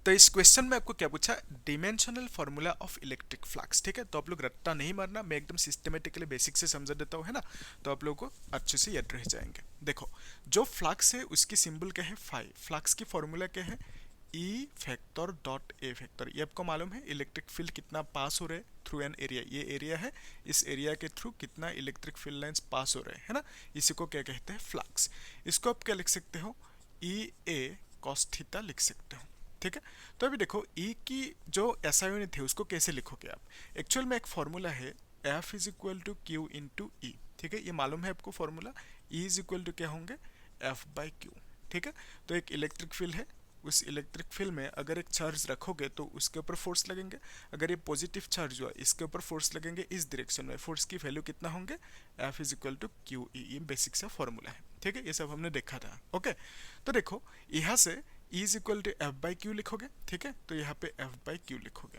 तो इस क्वेश्चन में आपको क्या पूछा, dimensional formula of electric flux, ठीक है। तो आप लोग रट्टा नहीं मारना, मैं एकदम सिस्टमेटिकली बेसिक से समझा देता हूँ, है ना। तो आप लोगों को अच्छे से याद रह जाएंगे। देखो, जो फ्लक्स है उसकी सिंबल क्या है, फाई। फ्लक्स की फॉर्मूला क्या है, ई फैक्टर डॉट ए फैक्टर। ये आपको मालूम है, इलेक्ट्रिक फील्ड कितना पास हो रहा है थ्रू एन एरिया। ये एरिया है, इस एरिया के थ्रू कितना इलेक्ट्रिक फील्ड लाइंस पास हो रहे हैं, है ना। इसी को क्या कहते हैं, फ्लक्स। इसको आप क्या लिख सकते हो, ई ए कॉस थीटा लिख सकते हो, ठीक है। तो अभी देखो, ई की जो एसआई यूनिट है उसको कैसे लिखोगे आप। एक्चुअल में एक फॉर्मूला है, F is equal to Q into E, ठीक है। ये मालूम है आपको formula, E is equal to क्या होंगे, एफ बाई क्यू, ठीक है। तो एक इलेक्ट्रिक फील्ड है, उस इलेक्ट्रिक फील्ड में अगर एक चार्ज रखोगे तो उसके ऊपर फोर्स लगेंगे। अगर ये पॉजिटिव चार्ज हुआ, इसके ऊपर फोर्स लगेंगे इस डायरेक्शन में। फोर्स की वैल्यू कितना होंगे, F is equal to Q E. ये बेसिक सा फॉर्मूला है, ठीक है। ये सब हमने देखा था, ओके। तो देखो, यहाँ से E is equal to F by Q लिखोगे, ठीक है। तो यहाँ पे एफ बाई क्यू लिखोगे,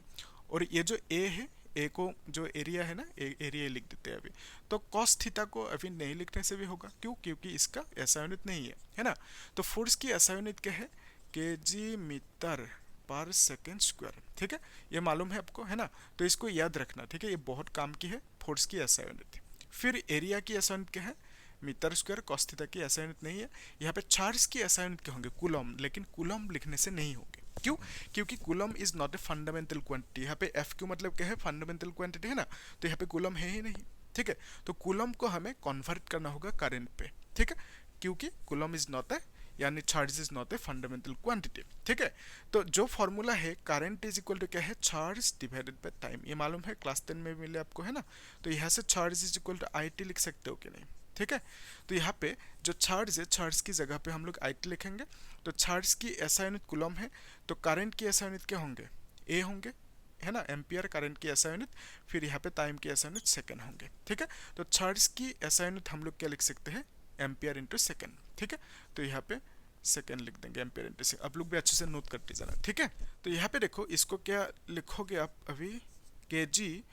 और ये जो ए है, ए को जो एरिया है ना, एरिया लिख देते हैं अभी। तो कॉस थीटा को अभी नहीं लिखने से भी होगा, क्यों, क्योंकि इसका ऐसा यूनिट नहीं है ना। तो फोर्स की ऐसा यूनिट क्या है, केजी मीटर पर सेकेंड स्क्वायर, ठीक है। ये मालूम है आपको, है ना। तो इसको याद रखना, ठीक है। ये बहुत काम की है, फोर्स की ऐसा यूनिट। फिर एरिया की ऐसा यूनिट क्या है, मीटर स्क्वायर। कॉस थीटा की ऐसा यूनिट नहीं है। यहाँ पे चार्ज की ऐसा यूनिट क्या होंगे, कूलम। लेकिन कूलम लिखने से नहीं होंगे, क्यों, क्योंकि coulomb is not a fundamental quantity. यहाँ पे एफ क्यू मतलब क्या है, फंडामेंटल क्वांटिटी है ना। तो यहाँ पे कूलम है ही नहीं, ठीक है। तो कूलम को हमें कन्वर्ट करना होगा करंट पे, ठीक है। क्योंकि कूलम इज नॉट ए, यानी charge is not a fundamental quantity, ठीक है। तो जो फॉर्मूला है, करंट इज इक्वल टू क्या है, चार्ज डिवाइडेड बाय टाइम। ये मालूम है, क्लास 10 में मिले आपको, है ना। तो यहाँ से charge is equal to I T लिख सकते हो कि नहीं, ठीक है। तो यहाँ पे जो चार्ज है, चार्ज की जगह पे हम लोग आई टी लिखेंगे। तो चार्ज की ऐसा यूनिट कूलम है, तो करंट की ऐसा यूनिट क्या होंगे, ए होंगे, है ना। एम्पियर करंट की ऐसा यूनिट, फिर यहाँ पे टाइम की ऐसा यूनिट सेकंड होंगे, ठीक है। तो चार्ज की ऐसा यूनिट हम लोग क्या लिख सकते हैं, एम्पियर इंटू सेकंड, ठीक है। तो यहाँ पे सेकंड लिख देंगे, एम्पियर इंटू सेकंड। आप लोग भी अच्छे से नोट करते जाना, ठीक है। तो यहाँ पे देखो, इसको क्या लिखोगे आप अभी, केजी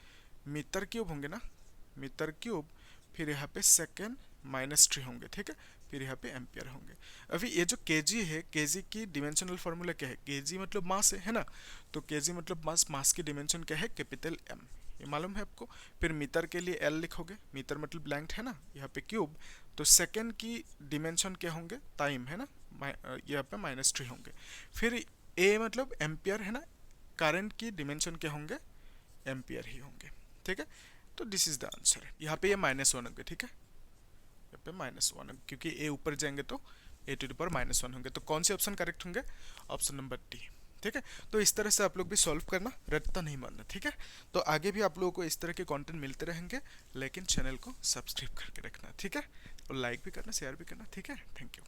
मीटर क्यूब होंगे ना, मीटर क्यूब। फिर यहाँ पे सेकेंड -3 होंगे, ठीक है। फिर यहाँ पे एम्पियर होंगे। अभी ये जो केजी है, केजी की डिमेंशनल फार्मूला क्या है, केजी मतलब मास है ना। तो केजी मतलब मास, मास की डिमेंशन क्या है, कैपिटल एम। ये मालूम है आपको। फिर मीटर के लिए एल लिखोगे, मीटर मतलब ब्लैंक है ना, यहाँ पे क्यूब। तो सेकेंड की डिमेंशन क्या होंगे, टाइम है ना, यहाँ पे -3 होंगे। फिर ए मतलब एम्पियर है ना, करंट की डिमेंशन क्या होंगे, एम्पियर ही होंगे, ठीक है। तो दिस इज द आंसर। यहाँ पे ये -1 होंगे, ठीक है। यहाँ पे -1 क्योंकि ए ऊपर जाएंगे तो ए टू द पावर -1 होंगे। तो कौन से ऑप्शन करेक्ट होंगे, ऑप्शन नंबर डी, ठीक है। तो इस तरह से आप लोग भी सॉल्व करना, रट्टा नहीं मारना, ठीक है। तो आगे भी आप लोगों को इस तरह के कंटेंट मिलते रहेंगे, लेकिन चैनल को सब्सक्राइब करके रखना, ठीक है। और लाइक भी करना, शेयर भी करना, ठीक है। Thank you.